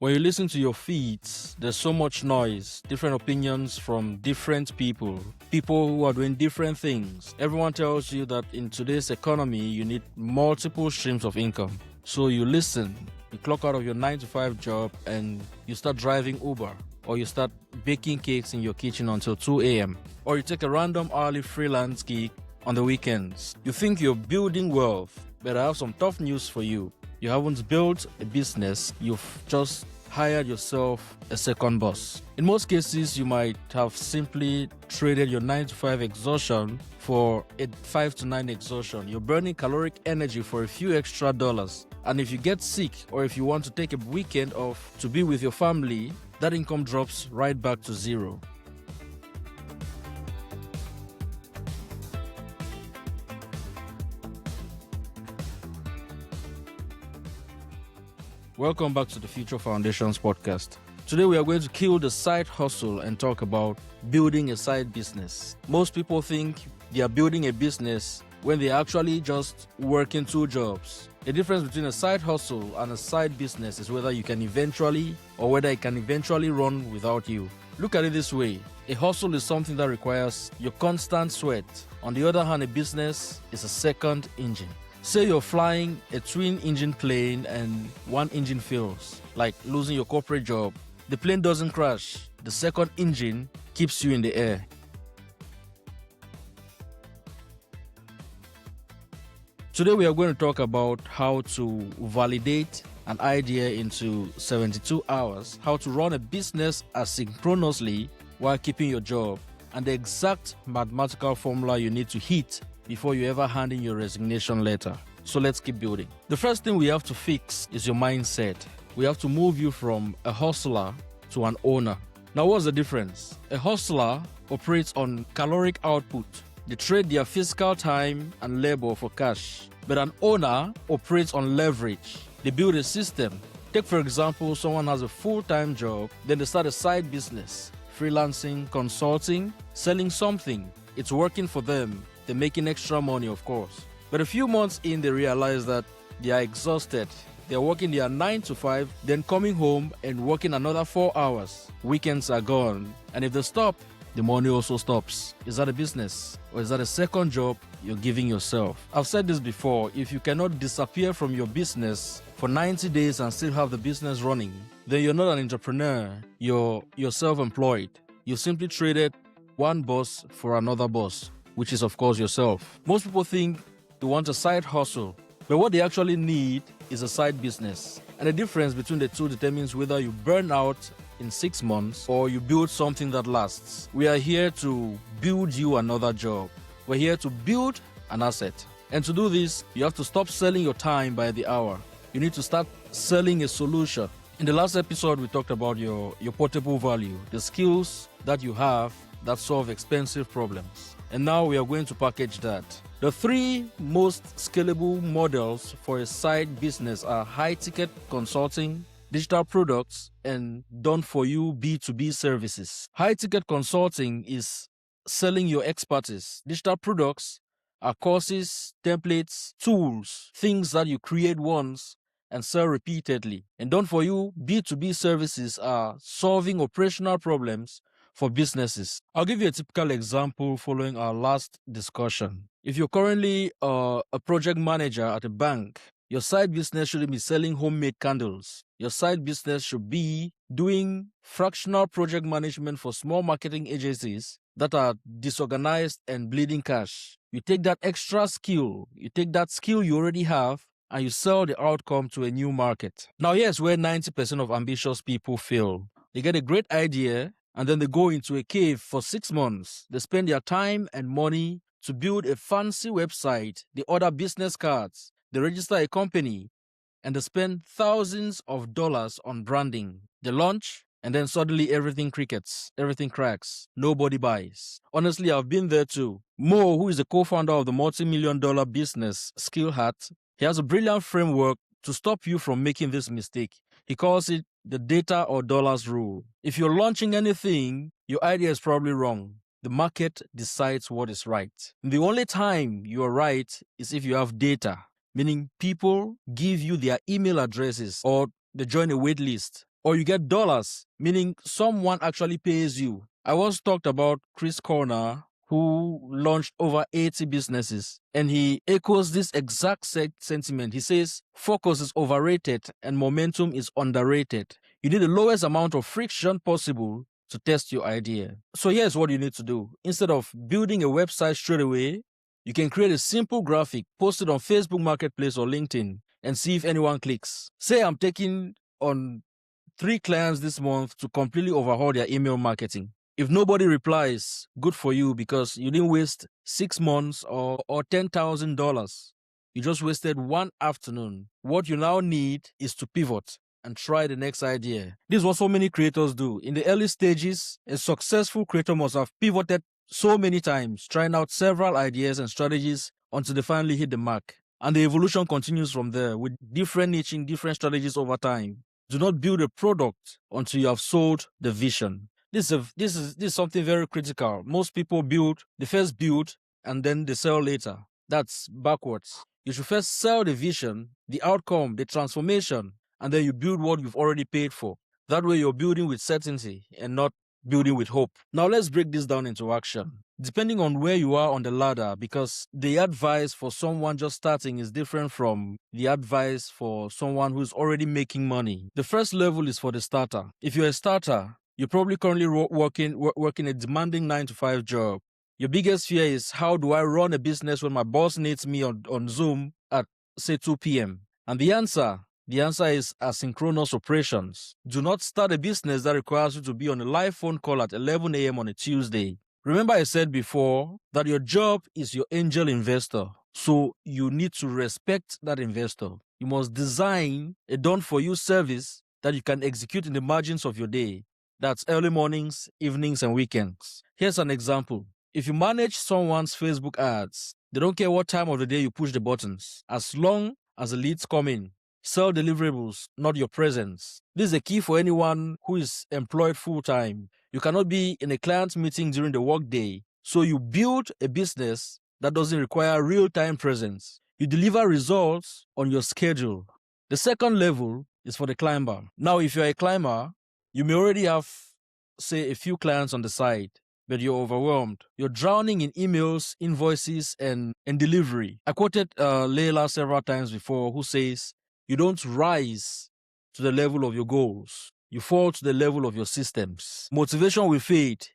When you listen to your feeds, there's so much noise, different opinions from different people who are doing different things. Everyone tells you that in today's economy, you need multiple streams of income. So you listen, you clock out of your 9-to-5 job and you start driving Uber, or you start baking cakes in your kitchen until 2 a.m., or you take a random hourly freelance gig on the weekends. You think you're building wealth, but I have some tough news for you. You haven't built a business, you've just hired yourself a second boss. In most cases, you might have simply traded your 9-to-5 exhaustion for a 5-to-9 exhaustion. You're burning caloric energy for a few extra dollars. And if you get sick or if you want to take a weekend off to be with your family, that income drops right back to zero. Welcome back to the Future Foundations podcast. Today we are going to kill the side hustle and talk about building a side business. Most people think they are building a business when they're actually just working 2 jobs. The difference between a side hustle and a side business is whether it can eventually run without you. Look at it this way. A hustle is something that requires your constant sweat. On the other hand, a business is a second engine. Say you're flying a twin-engine plane and one engine fails, like losing your corporate job. The plane doesn't crash. The second engine keeps you in the air. Today we are going to talk about how to validate an idea into 72 hours, how to run a business asynchronously while keeping your job, and the exact mathematical formula you need to hit before you ever hand in your resignation letter. So let's keep building. The first thing we have to fix is your mindset. We have to move you from a hustler to an owner. Now, what's the difference? A hustler operates on caloric output. They trade their physical time and labor for cash. But an owner operates on leverage. They build a system. Take, for example, someone has a full-time job, then they start a side business, freelancing, consulting, selling something. It's working for them. They're making extra money, of course. But a few months in, they realize that they are exhausted. They're working their 9-to-5, then coming home and working another 4 hours. Weekends are gone. And if they stop, the money also stops. Is that a business? Or is that a second job you're giving yourself? I've said this before. If you cannot disappear from your business for 90 days and still have the business running, then you're not an entrepreneur. You're self-employed. You simply traded one boss for another boss, which is, of course, yourself. Most people think they want a side hustle, but what they actually need is a side business. And the difference between the two determines whether you burn out in 6 months or you build something that lasts. We are here to build you another job. We're here to build an asset. And to do this, you have to stop selling your time by the hour. You need to start selling a solution. In the last episode, we talked about your portable value, the skills that you have that solve expensive problems. And now we are going to package that. The 3 most scalable models for a side business are high-ticket consulting, digital products, and done-for-you B2B services. High-ticket consulting is selling your expertise. Digital products are courses, templates, tools, things that you create once and sell repeatedly. And done-for-you B2B services are solving operational problems for businesses. I'll give you a typical example following our last discussion. If you're currently a project manager at a bank, your side business shouldn't be selling homemade candles. Your side business should be doing fractional project management for small marketing agencies that are disorganized and bleeding cash. You take that extra skill, you take that skill you already have, and you sell the outcome to a new market. Now, here's where 90% of ambitious people fail. They get a great idea, and then they go into a cave for 6 months. They spend their time and money to build a fancy website. They order business cards. They register a company. And they spend thousands of dollars on branding. They launch, and then suddenly everything crickets. Everything cracks. Nobody buys. Honestly, I've been there too. Mo, who is the co-founder of the multi-million-dollar business Skill Hat, he has a brilliant framework to stop you from making this mistake. He calls it the data or dollars rule. If you're launching anything, your idea is probably wrong. The market decides what is right. And the only time you are right is if you have data, meaning people give you their email addresses or they join a wait list. or you get dollars, meaning someone actually pays you. I once talked about Chris Corner, who launched over 80 businesses, and he echoes this exact sentiment. He says, focus is overrated and momentum is underrated. You need the lowest amount of friction possible to test your idea. So here's what you need to do. Instead of building a website straight away, you can create a simple graphic, post it on Facebook Marketplace or LinkedIn, and see if anyone clicks. Say I'm taking on 3 clients this month to completely overhaul their email marketing. If nobody replies, good for you, because you didn't waste 6 months or $10,000. You just wasted 1 afternoon. What you now need is to pivot and try the next idea. This is what so many creators do. In the early stages, a successful creator must have pivoted so many times, trying out several ideas and strategies until they finally hit the mark. And the evolution continues from there with different niching, different strategies over time. Do not build a product until you have sold the vision. This is something very critical. Most people they first build and then they sell later. That's backwards. You should first sell the vision, the outcome, the transformation, and then you build what you've already paid for. That way you're building with certainty and not building with hope. Now let's break this down into action. Depending on where you are on the ladder, because the advice for someone just starting is different from the advice for someone who's already making money. The first level is for the starter. If you're a starter, you're probably currently working a demanding 9-to-5 job. Your biggest fear is, how do I run a business when my boss needs me on Zoom at, say, 2 p.m.? And the answer is asynchronous operations. Do not start a business that requires you to be on a live phone call at 11 a.m. on a Tuesday. Remember I said before that your job is your angel investor, so you need to respect that investor. You must design a done-for-you service that you can execute in the margins of your day. That's early mornings, evenings, and weekends. Here's an example. If you manage someone's Facebook ads, they don't care what time of the day you push the buttons, as long as the leads come in. Sell deliverables, not your presence. This is a key for anyone who is employed full-time. You cannot be in a client meeting during the workday, so you build a business that doesn't require real-time presence. You deliver results on your schedule. The second level is for the climber. Now, if you're a climber, you may already have, say, a few clients on the side, but you're overwhelmed. You're drowning in emails, invoices, and delivery. I quoted Leila several times before, who says, you don't rise to the level of your goals. You fall to the level of your systems. Motivation will fade.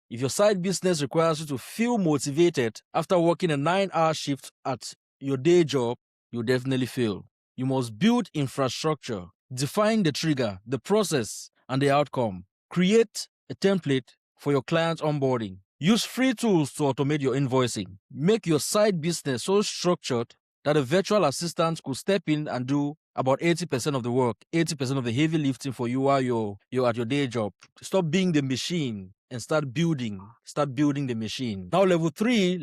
If your side business requires you to feel motivated after working a 9-hour shift at your day job, you'll definitely fail. You must build infrastructure, define the trigger, the process, and the outcome. Create a template for your client's onboarding. Use free tools to automate your invoicing. Make your side business so structured that a virtual assistant could step in and do about 80% of the work, 80% of the heavy lifting for you while you're at your day job. Stop being the machine and start building the machine. Now level 3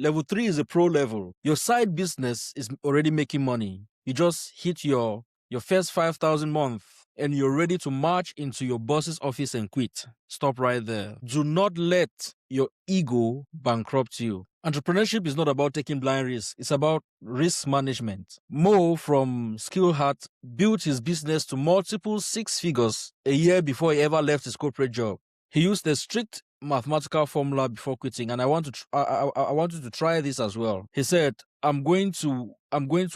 is a pro level. Your side business is already making money. You just hit your first 5,000 month and you're ready to march into your boss's office and quit. Stop right there. Do not let your ego bankrupt you. Entrepreneurship is not about taking blind risks. It's about risk management. Mo from Skill Hat built his business to multiple 6 figures a year before he ever left his corporate job. He used a strict mathematical formula before quitting, and I want you to try this as well. He said, I'm going to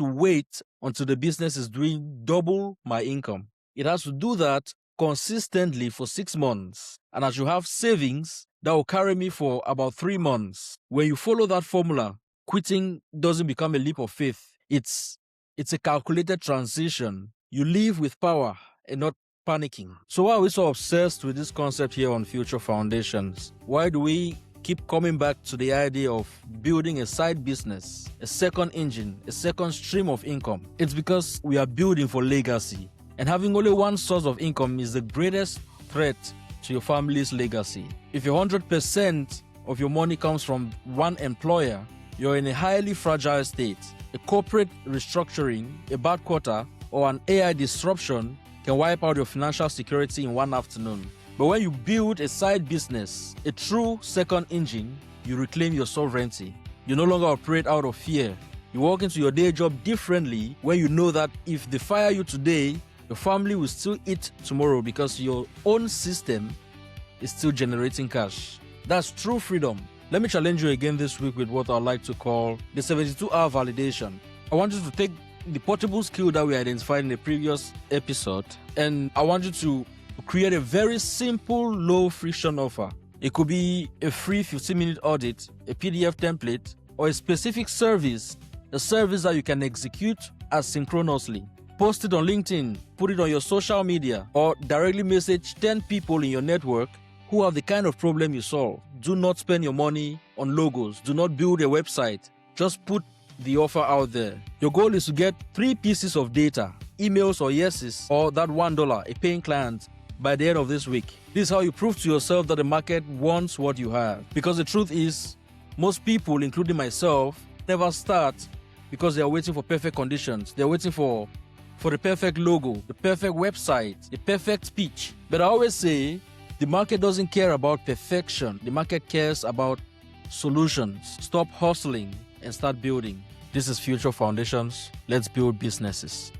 wait until the business is doing double my income. It has to do that consistently for 6 months, and I should have savings that will carry me for about 3 months. When you follow that formula, quitting doesn't become a leap of faith. It's a calculated transition. You live with power and not panicking. So why are we so obsessed with this concept here on Future Foundations? Why do we keep coming back to the idea of building a side business, a second engine, a second stream of income? It's because we are building for legacy. And having only one source of income is the greatest threat to your family's legacy. If 100% of your money comes from one employer, you're in a highly fragile state. A corporate restructuring, a bad quarter, or an AI disruption can wipe out your financial security in one afternoon. But when you build a side business, a true second engine, you reclaim your sovereignty. You no longer operate out of fear. You walk into your day job differently when you know that if they fire you today, Your family will still eat tomorrow because your own system is still generating cash. That's true freedom. Let me challenge you again this week with what I like to call the 72-hour validation. I want you to take the portable skill that we identified in the previous episode, and I want you to create a very simple, low-friction offer. It could be a free 15-minute audit, a PDF template, or a specific service, a service that you can execute asynchronously. Post it on LinkedIn, put it on your social media, or directly message 10 people in your network who have the kind of problem you solve. Do not spend your money on logos. Do not build a website. Just put the offer out there. Your goal is to get 3 pieces of data, emails or yeses, or that $1, a paying client, by the end of this week. This is how you prove to yourself that the market wants what you have. Because the truth is, most people, including myself, never start because they are waiting for perfect conditions. They are waiting for the perfect logo, the perfect website, the perfect speech. But I always say, the market doesn't care about perfection. The market cares about solutions. Stop hustling and start building. This is Future Foundations. Let's build businesses.